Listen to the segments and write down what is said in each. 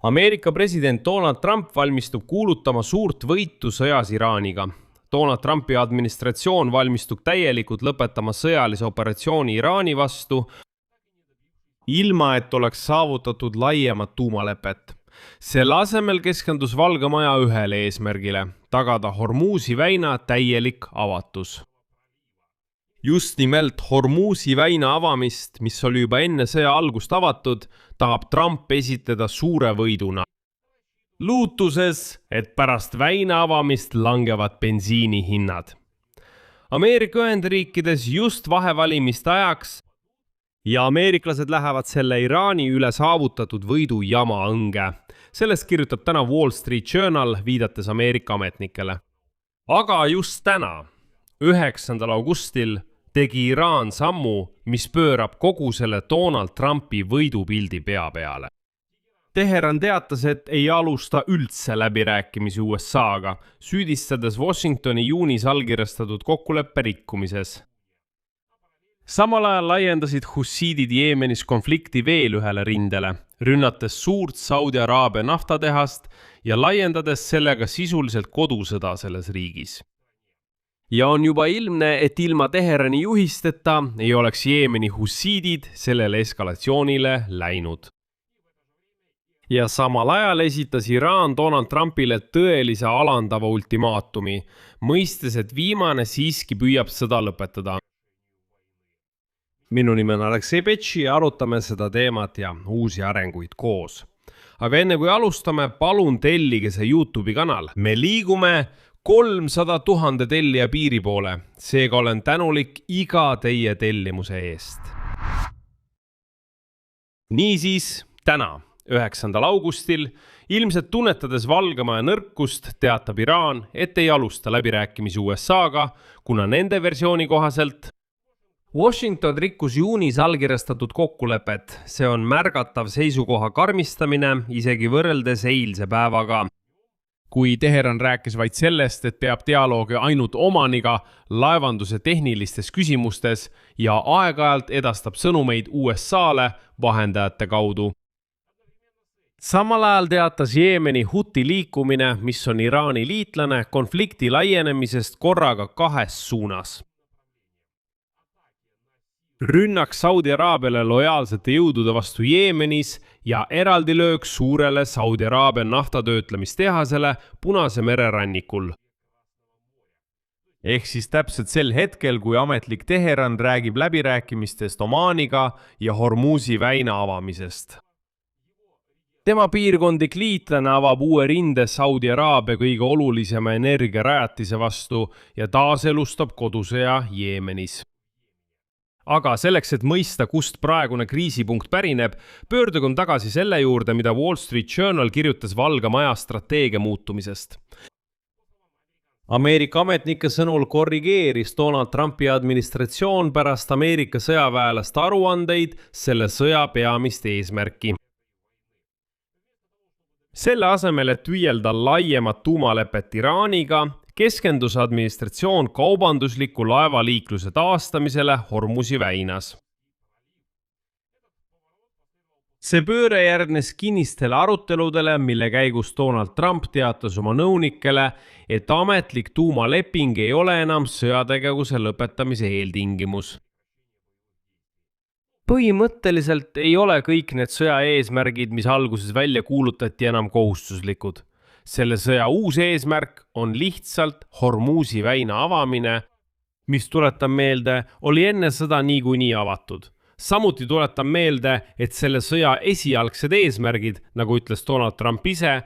Ameerika president Donald Trump valmistub kuulutama suurt võitu sõjas Iraaniga. Donald Trumpi administratsioon valmistub täielikult lõpetama sõjalise operatsiooni Iraani vastu, ilma et oleks saavutatud laiemat tuumalepet. Selle asemel keskendus Valge Maja ühele eesmärgile, tagada Hormuzi väina täielik avatus. Just nimelt Hormuzi väina avamist, mis oli juba enne sõja algust avatud, tahab Trump esitada suure võiduna. Lootuses, et pärast väina avamist langevad bensiini hinnad. Ameerika Ühendriikides just vahevalimiste ajaks ja ameeriklased lähevad selle Iraani üle saavutatud võidu jama õnge. Sellest kirjutab täna Wall Street Journal, viidates Ameerika ametnikele. Aga just täna, 9. augustil, tegi Iraan sammu, mis pöörab kogu selle Donald Trumpi võidupildi pea peale. Teheran teatas, et ei alusta üldse läbirääkimisi USA-ga, süüdistades Washingtoni juunis allkirjastatud kokkuleppe rikkumises. Samal ajal laiendasid hussiidid Jeemenis konflikti veel ühele rindele, rünnates suurt Saudi Araabia naftatehast ja laiendades sellega sisuliselt kodusõda selles riigis. Ja on juba ilmne, et ilma Teherani juhisteta ei oleks Jeemeni hussiidid sellele eskalatsioonile läinud. Ja samal ajal esitas Iraan Donald Trumpile tõelise alandava ultimaatumi, mõistes, et viimane siiski püüab sõda lõpetada. Minu nimi on Aleksei Petši ja arutame seda teemat ja uusi arenguid koos. Aga enne kui alustame, palun tellige see YouTube'i kanal. Me liigume 300 000 tellija piiri poole, seega olen tänulik iga teie tellimuse eest. Niisiis, täna, 9. augustil, ilmselt tunnetades Valge Maja nõrkust, teatab Iraan, et ei alusta läbirääkimisi USA-ga, kuna nende versiooni kohaselt Washington rikkus juunis allkirjastatud kokkulepet. See on märgatav seisukoha karmistamine, isegi võrreldes eilse päevaga. Kui Teheran rääkis vaid sellest, et peab dialoogi ainult omaniga laevanduse tehnilistes küsimustes ja aeg-ajalt edastab sõnumeid USA-le vahendajate kaudu. Samal ajal teatas Jeemeni Huti liikumine, mis on Iraani liitlane, konflikti laienemisest korraga kahes suunas. Rünnak Saudi Araabiale lojaalsete jõudude vastu Jeemenis ja eraldi löök suurele Saudi Araabia naftatöötlemistehasele Punase mere rannikul. Ehk siis täpselt sel hetkel, kui ametlik Teheran räägib läbirääkimistest Omaaniga ja Hormuzi väina avamisest. Tema piirkondlik liitlane avab uue rinde Saudi Araabia kõige olulisema energiarajatise vastu ja taaselustab kodusõja Jeemenis. Aga selleks, et mõista, kust praegune kriisipunkt pärineb, pöördugem tagasi selle juurde, mida Wall Street Journal kirjutas Valge Maja strateegia muutumisest. Ameerika ametnike sõnul korrigeeris Donald Trumpi administratsioon pärast Ameerika sõjaväelaste aruandeid selle sõja peamist eesmärki. Selle asemel, et püüelda laiemat tuumalepet Iraaniga, keskendus administratsioon kaubandusliku laevaliikluse taastamisele Hormuzi väinas. See pööre järgnes kinnistele aruteludele, mille käigus Donald Trump teatas oma nõunikele, et ametlik tuumaleping ei ole enam sõjategevuse lõpetamise eeltingimus. Põhimõtteliselt ei ole kõik need sõja eesmärgid, mis alguses välja kuulutati, enam kohustuslikud. Selle sõja uus eesmärk on lihtsalt Hormuzi väina avamine, mis tuletan meelde, oli enne sõda niikuinii avatud. Samuti tuletan meelde, et selle sõja esialgsed eesmärgid, nagu ütles Donald Trump ise,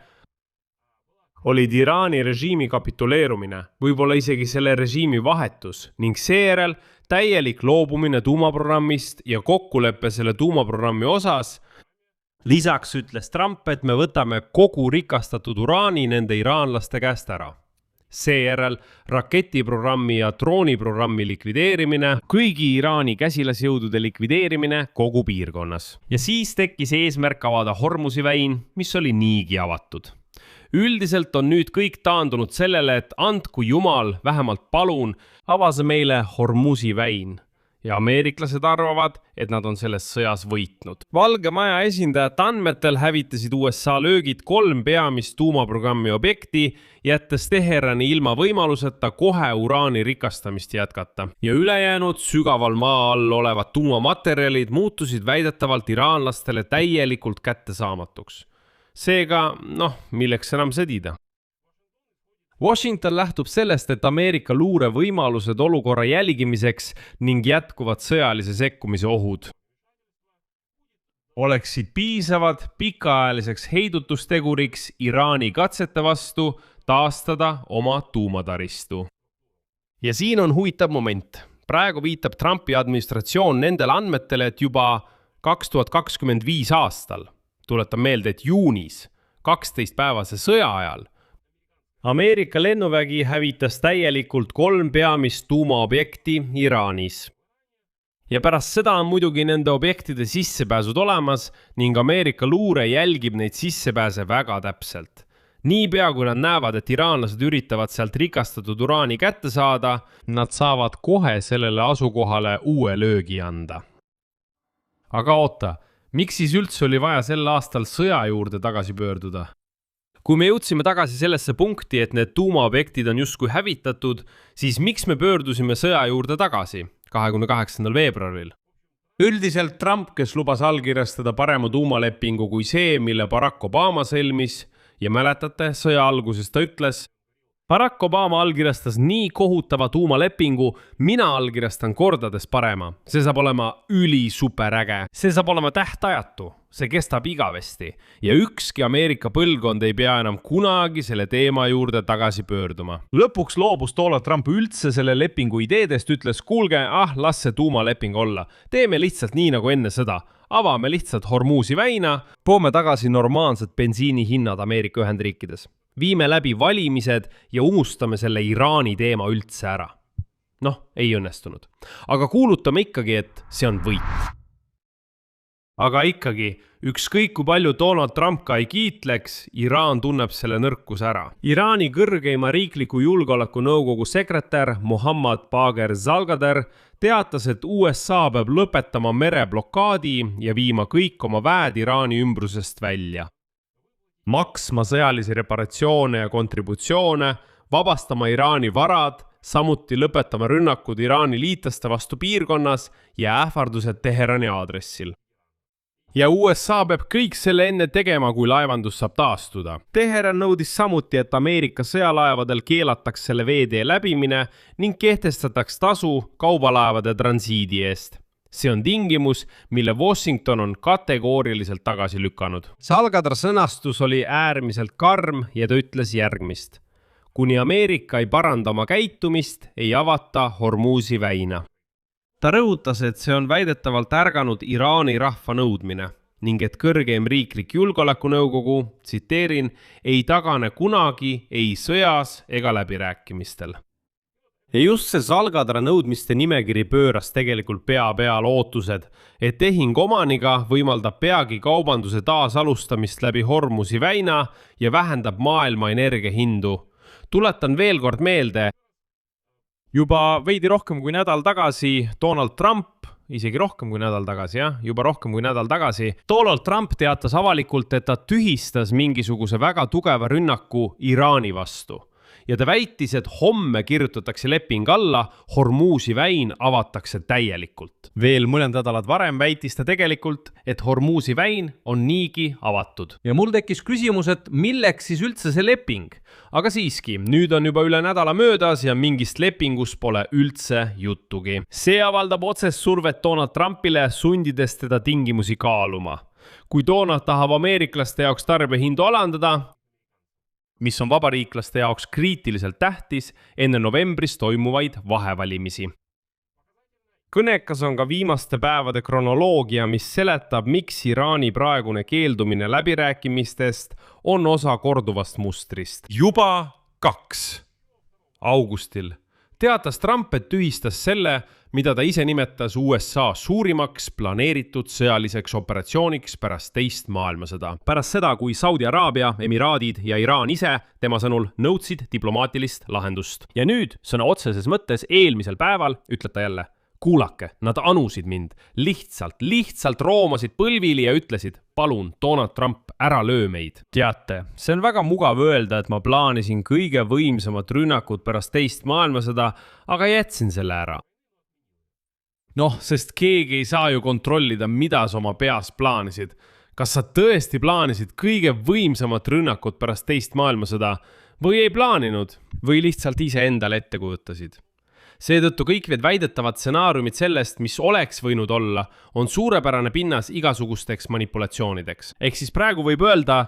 olid Iraani režiimi kapituleerumine, võib-olla isegi selle režiimi vahetus ning seejärel täielik loobumine tuumaprogrammist ja kokkuleppe selle tuumaprogrammi osas. Lisaks ütles Trump, et me võtame kogu rikastatud uraani nende iraanlaste käest ära. Seejärel raketiprogrammi ja drooniprogrammi likvideerimine, kõigi Iraani käsilasjõudude likvideerimine kogu piirkonnas. Ja siis tekkis eesmärk avada Hormuzi väin, mis oli niigi avatud. Üldiselt on nüüd kõik taandunud sellele, et andku Jumal, vähemalt palun, avase meile Hormuzi väin. ja ameeriklased arvavad, et nad on selles sõjas võitnud. Valge Maja esindajate andmetel hävitasid USA löögid 3 peamist tuumaprogrammi objekti, jättes Teherani ilma võimaluseta kohe uraani rikastamist jätkata. Ja ülejäänud sügaval maa all olevad tuumamaterjalid muutusid väidetavalt iraanlastele täielikult kättesaamatuks. Seega, milleks enam sõdida? Washington lähtub sellest, et Ameerika luure võimalused olukorra jälgimiseks ning jätkuvad sõjalise sekkumise ohud oleksid piisavad pikaajaliseks heidutusteguriks Iraani katsete vastu taastada oma tuumataristu. Ja siin on huvitav moment. Praegu viitab Trumpi administratsioon nendele andmetele, et juba 2025 aastal, tuletan meelde, et juunis, 12 päevase sõja ajal, Ameerika lennuvägi hävitas täielikult 3 peamist tuumaobjekti Iraanis. Ja pärast seda on muidugi nende objektide sissepääsud olemas ning Ameerika luure jälgib neid sissepääse väga täpselt. Niipea kui nad näevad, et iraanlased üritavad sealt rikastatud uraani kätte saada, nad saavad kohe sellele asukohale uue löögi anda. Aga oota, miks siis üldse oli vaja sel aastal sõja juurde tagasi pöörduda? Kui me jõudsime tagasi sellesse punkti, et need tuumaobjektid on justkui hävitatud, siis miks me pöördusime sõja juurde tagasi 28. veebruaril? Üldiselt Trump, kes lubas allkirjastada parema tuumalepingu kui see, mille Barack Obama sõlmis, ja mäletate, sõja alguses ta ütles, Barack Obama allkirjastas nii kohutava tuumalepingu, mina allkirjastan kordades parema. See saab olema superäge. See saab olema tähtajatu. See kestab igavesti. Ja ükski Ameerika põlvkond ei pea enam kunagi selle teema juurde tagasi pöörduma. Lõpuks loobus Donald Trump üldse selle lepingu ideedest, ütles, kuulge, las see tuumaleping olla. Teeme lihtsalt nii nagu enne sõda. Avame lihtsalt Hormuzi väina, poome tagasi normaalsed bensiini hinnad Ameerika Ühendriikides. Viime läbi valimised ja unustame selle Iraani teema üldse ära. Ei õnnestunud. Aga kuulutame ikkagi, et see on võit. Aga ikkagi, ükskõik kui palju Donald Trump ka ei kiitleks, Iraan tunneb selle nõrkus ära. Iraani kõrgeima riikliku julgeolekunõukogu sekretär Mohammad Bagher Zalgadar teatas, et USA peab lõpetama mereblokaadi ja viima kõik oma väed Iraani ümbrusest välja. Maksma sõjalisi reparatsioone ja kontributsioone, vabastama Iraani varad, samuti lõpetama rünnakud Iraani liitlaste vastu piirkonnas ja ähvardused Teherani aadressil. Ja USA peab kõik selle enne tegema, kui laevandus saab taastuda. Teheran nõudis samuti, et Ameerika sõjalaevadel keelataks selle veetee läbimine ning kehtestataks tasu kaubalaevade transiidi eest. See on tingimus, mille Washington on kategooriliselt tagasi lükanud. Zalgadar sõnastus oli äärmiselt karm ja ta ütles järgmist. Kuni Ameerika ei paranda oma käitumist, ei avata Hormuzi väina. Ta rõhutas, et see on väidetavalt ärganud Iraani rahva nõudmine ning et kõrgeim riiklik julgeolekunõukogu, tsiteerin, ei tagane kunagi ei sõjas ega läbirääkimistel. Ja just see Zalgadara nõudmiste nimekiri pööras tegelikult pea peal ootused, et tehing omaniga võimaldab peagi kaubanduse taasalustamist läbi Hormuzi väina ja vähendab maailma energiahindu. Tuletan veel kord meelde, juba veidi rohkem kui nädal tagasi Donald Trump, isegi rohkem kui nädal tagasi, Donald Trump teatas avalikult, et ta tühistas mingisuguse väga tugeva rünnaku Iraani vastu. Ja ta väitis, et homme kirjutatakse leping alla, Hormuzi väin avatakse täielikult. Veel mõned nädalad varem väitis ta tegelikult, et Hormuzi väin on niigi avatud. Ja mul tekkis küsimus, et milleks siis üldse see leping? Aga siiski, nüüd on juba üle nädala möödas ja mingist lepingus pole üldse juttugi. See avaldab otsest survet Donald Trumpile, sundides teda tingimusi kaaluma. Kui Donald tahab ameeriklaste jaoks tarbijahindu alandada, mis on vabariiklaste jaoks kriitiliselt tähtis enne novembris toimuvaid vahevalimisi. Kõnekas on ka viimaste päevade kronoloogia, mis seletab, miks Iraani praegune keeldumine läbirääkimistest on osa korduvast mustrist. Juba 2. augustil teatas Trump, et tühistas selle, mida ta ise nimetas USA suurimaks planeeritud sõjaliseks operatsiooniks pärast teist maailmasõda. Pärast seda, kui Saudi Araabia, Emiraadid ja Iraan ise tema sõnul nõudsid diplomaatilist lahendust. Ja nüüd, sõna otseses mõttes eelmisel päeval, ütleb ta jälle, Kuulake, nad anusid mind. Lihtsalt roomasid põlvili ja ütlesid, palun, Donald Trump, ära löö meid. Teate, see on väga mugav öelda, et ma plaanisin kõige võimsamat rünnakut pärast teist maailmasõda, aga jätsin selle ära. Noh, sest keegi ei saa ju kontrollida, mida sa oma peas plaanisid. Kas sa tõesti plaanisid kõige võimsamat rünnakut pärast teist maailmasõda või ei plaaninud või lihtsalt ise endale ette kujutasid? Seetõttu kõik need väidetavad stsenaariumid sellest, mis oleks võinud olla, on suurepärane pinnas igasugusteks manipulatsioonideks. Ehk siis praegu võib öelda,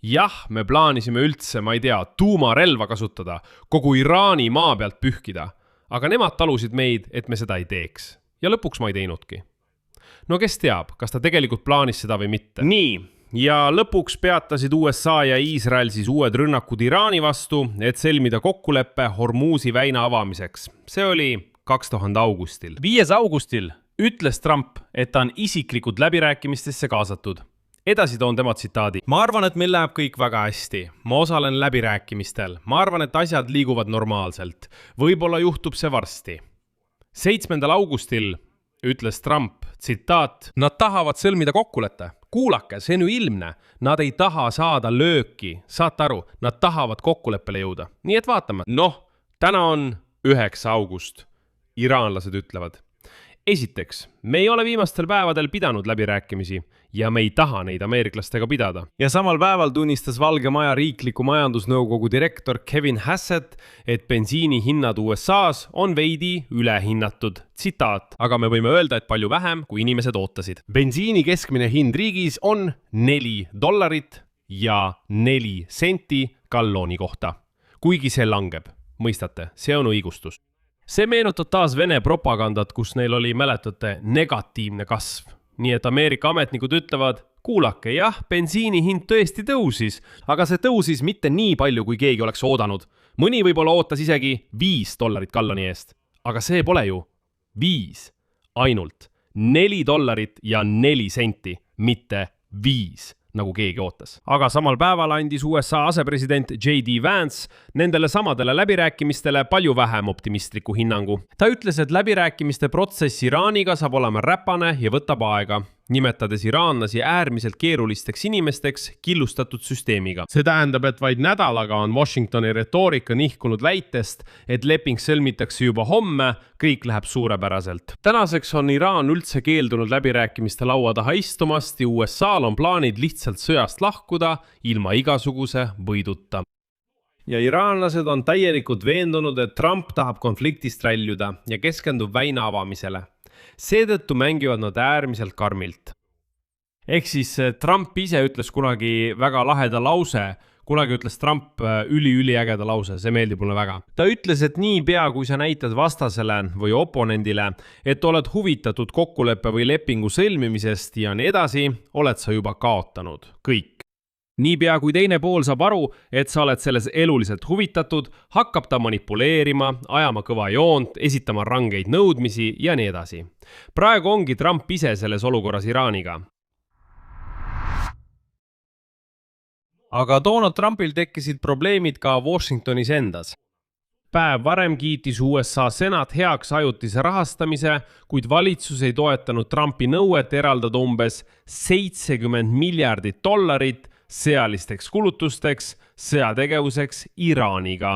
jah, me plaanisime üldse, ma ei tea, tuumarelva kasutada, kogu Iraani maa pealt pühkida, aga nemad talusid meid, et me seda ei teeks. Ja lõpuks ma ei teinudki. No kes teab, kas ta tegelikult plaanis seda või mitte? Nii, ja lõpuks peatasid USA ja Iisrael siis uued rünnakud Iraani vastu, et sõlmida kokkuleppe Hormuzi väina avamiseks. See oli 2000 augustil. 5. augustil ütles Trump, et ta on isiklikud läbirääkimistesse kaasatud. Edasi toon tema tsitaadi. Ma arvan, et meil läheb kõik väga hästi. Ma osalen läbirääkimistel. Ma arvan, et asjad liiguvad normaalselt. Võib-olla juhtub see varsti. 7. augustil ütles Trump, tsitaat, nad tahavad sõlmida kokkuleppe. Kuulake, see on ju ilmne. Nad ei taha saada lööki. Saate aru, nad tahavad kokkuleppele jõuda. Nii et vaatame. Noh, täna on 9. august. Iraanlased ütlevad. Esiteks, me ei ole viimastel päevadel pidanud läbirääkimisi ja me ei taha neid ameeriklastega pidada. Ja samal päeval tunnistas Valge Maja riikliku majandusnõukogu direktor Kevin Hassett, et bensiini hinnad USA's on veidi ülehinnatud. Tsitaat, aga me võime öelda, et palju vähem, kui inimesed ootasid. Bensiini keskmine hind riigis on $4 ja 4 senti galloni kohta. Kuigi see langeb. Mõistate, see on õigustus. See meenutab taas Vene propagandat, kus neil oli, mäletate, negatiivne kasv. Nii et Ameerika ametnikud ütlevad, kuulake, jah, bensiini hind tõesti tõusis, aga see tõusis mitte nii palju, kui keegi oleks oodanud. Mõni võib-olla ootas isegi $5 galloni eest. Aga see pole ju 5, ainult $4 ja 4 senti, mitte 5. Nagu keegi ootas. Aga samal päeval andis USA asepresident J.D. Vance nendele samadele läbirääkimistele palju vähem optimistliku hinnangu. Ta ütles, et läbirääkimiste protsess Iraaniga saab olema räpane ja võtab aega, nimetades iraanlasi äärmiselt keerulisteks inimesteks killustatud süsteemiga. See tähendab, et vaid nädalaga on Washingtoni retoorika nihkunud väitest, et leping sõlmitakse juba homme, kõik läheb suurepäraselt. Tänaseks on Iraan üldse keeldunud läbirääkimiste laua taha istumast ja USA'l on plaanid lihtsalt sõjast lahkuda ilma igasuguse võiduta. Ja iraanlased on täielikult veendunud, et Trump tahab konfliktist räljuda ja keskendub väina avamisele. Seetõttu mängivad nad äärmiselt karmilt. Ehk siis Trump ise ütles kunagi väga laheda lause, kunagi ütles Trump üliägeda lause, see meeldib mulle väga. Ta ütles, et niipea kui sa näitad vastasele või oponendile, et oled huvitatud kokkuleppe või lepingu sõlmimisest ja nii edasi, oled sa juba kaotanud. Kõik. Niipea kui teine pool saab aru, et sa oled selles eluliselt huvitatud, hakkab ta manipuleerima, ajama kõva joont, esitama rangeid nõudmisi ja nii edasi. Praegu ongi Trump ise selles olukorras Iraaniga. Aga Donald Trumpil tekkisid probleemid ka Washingtonis endas. Päev varem kiitis USA senat heaks ajutise rahastamise, kuid valitsus ei toetanud Trumpi nõuet eraldada umbes $70 miljardit sõjalisteks kulutusteks, sõjategevuseks Iraaniga.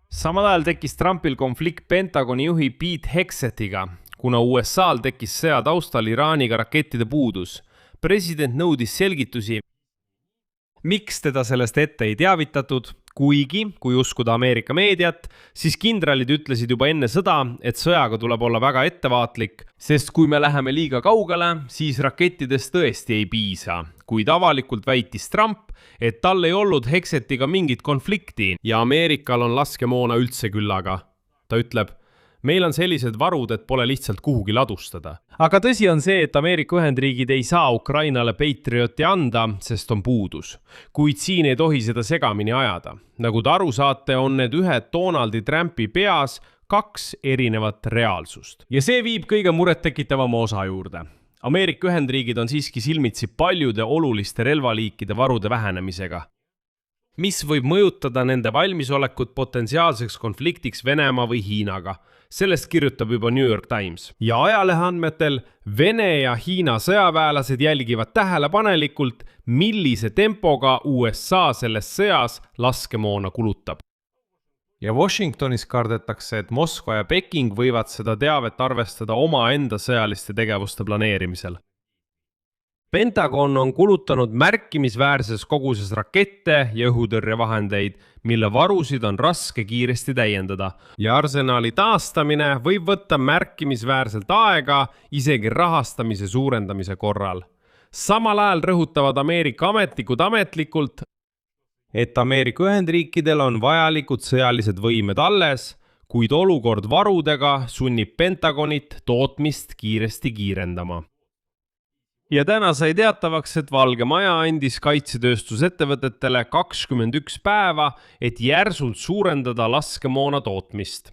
Samal ajal tekkis Trumpil konflikt Pentagoni juhi Pete Hexetiga, kuna USA'l tekkis sõja taustal Iraaniga rakettide puudus. President nõudis selgitusi, miks teda sellest ette ei teavitatud, kuigi, kui uskuda Ameerika meediat, siis kindralid ütlesid juba enne sõda, et sõjaga tuleb olla väga ettevaatlik, sest kui me läheme liiga kaugele, siis rakettidest tõesti ei piisa. Kuid avalikult väitis Trump, et tal ei olnud Hexetiga mingit konflikti ja Ameerikal on laskemoona üldse küllaga. Ta ütleb, meil on sellised varud, et pole lihtsalt kuhugi ladustada. Aga tõsi on see, et Ameerika Ühendriigid ei saa Ukrainale Patrioti anda, sest on puudus. Kuid siin ei tohi seda segamini ajada. Nagu te aru saate, on need ühed Donaldi Trumpi peas 2 erinevat reaalsust. Ja see viib kõige murettekitavama osa juurde. Ameerika Ühendriigid on siiski silmitsi paljude oluliste relvaliikide varude vähenemisega, mis võib mõjutada nende valmisolekut potentsiaalseks konfliktiks Venemaa või Hiinaga. sellest kirjutab juba New York Times. Ja ajalehe andmetel Vene ja Hiina sõjaväelased jälgivad tähelepanelikult, millise tempoga USA selles sõjas laskemoona kulutab. Ja Washingtonis kardetakse, et Moskva ja Peking võivad seda teavet arvestada omaenda sõjaliste tegevuste planeerimisel. Pentagon on kulutanud märkimisväärses koguses rakette ja õhutõrjevahendeid, mille varusid on raske kiiresti täiendada. Ja arsenali taastamine võib võtta märkimisväärselt aega isegi rahastamise suurendamise korral. Samal ajal rõhutavad Ameerika ametnikud ametlikult, et Ameerika Ühendriikidel on vajalikud sõjalised võimed alles, kuid olukord varudega sunnib Pentagonit tootmist kiiresti kiirendama. Ja täna sai teatavaks, et Valge Maja andis kaitsetööstusettevõtetele 21 päeva, et järsult suurendada laskemoona tootmist.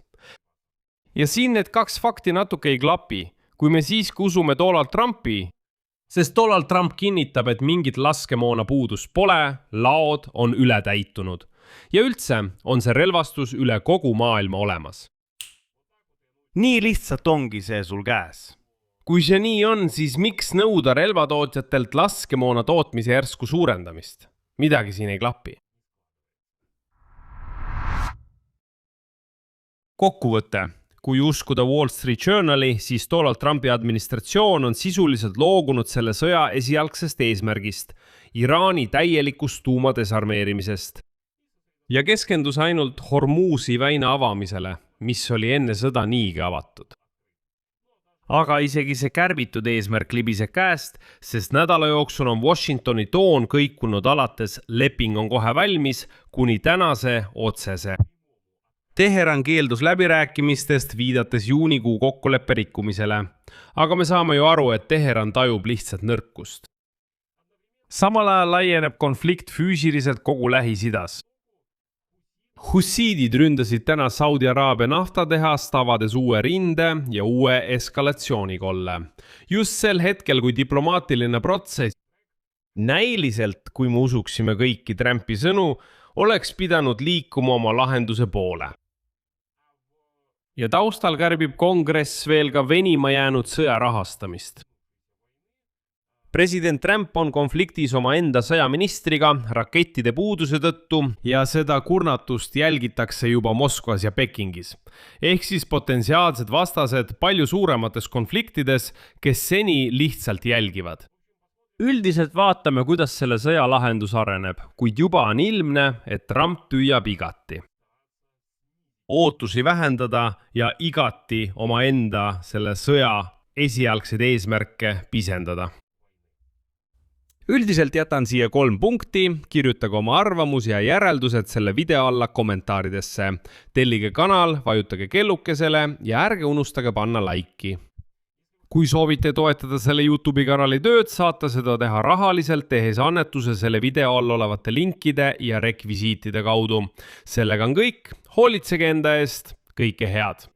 Ja siin need kaks fakti natuke ei klapi, kui me siiski usume Donald Trumpi, sest Donald Trump kinnitab, et mingit laskemoona puudust pole, laod on ületäitunud. Ja üldse on see relvastus üle kogu maailma olemas. Nii lihtsalt ongi see sul käes. Kui see nii on, siis miks nõuda relvatootjatelt laskemoona tootmise järsku suurendamist? Midagi siin ei klapi. Kokkuvõte. Kui uskuda Wall Street Journali, siis Donald Trumpi administratsioon on sisuliselt loogunud selle sõja esialgsest eesmärgist, Iraani täielikust tuumadesarmeerimisest. Ja keskendus ainult Hormuzi väina avamisele, mis oli enne sõda niigi avatud. Aga isegi see kärbitud eesmärk libiseb käest, sest nädala jooksul on Washingtoni toon kõikunud alates leping on kohe valmis kuni tänase otsese. Teheran keeldus läbirääkimistest, viidates juunikuu kokkuleppe rikkumisele. Aga me saame ju aru, et Teheran tajub lihtsalt nõrkust. Samal ajal laieneb konflikt füüsiliselt kogu Lähis-Idas. Hussiidid ründasid täna Saudi Araabia naftatehast, avades uue rinde ja uue eskalatsioonikolle. Just sel hetkel, kui diplomaatiline protsess näiliselt, kui me usuksime kõiki Trumpi sõnu, oleks pidanud liikuma oma lahenduse poole. Ja taustal kärbib kongress veel ka venima jäänud sõja rahastamist. President Trump on konfliktis oma enda sõjaministriga rakettide puuduse tõttu ja seda kurnatust jälgitakse juba Moskvas ja Pekingis. Ehk siis potentsiaalsed vastased palju suuremates konfliktides, kes seni lihtsalt jälgivad. Üldiselt vaatame, kuidas selle sõja lahendus areneb, kuid juba on ilmne, et Trump püüab igati. Ootusi vähendada ja igati oma enda selle sõja esialgseid eesmärke pisendada. Üldiselt jätan siia 3 punkti, kirjutage oma arvamus ja järeldused selle video alla kommentaaridesse. Tellige kanal, vajutage kellukesele ja ärge unustage panna laiki. Kui soovite toetada selle YouTube'i kanali tööd, saate seda teha rahaliselt, tehes annetuse selle video all olevate linkide ja rekvisiitide kaudu. Sellega on kõik, hoolitsege enda eest, kõike head!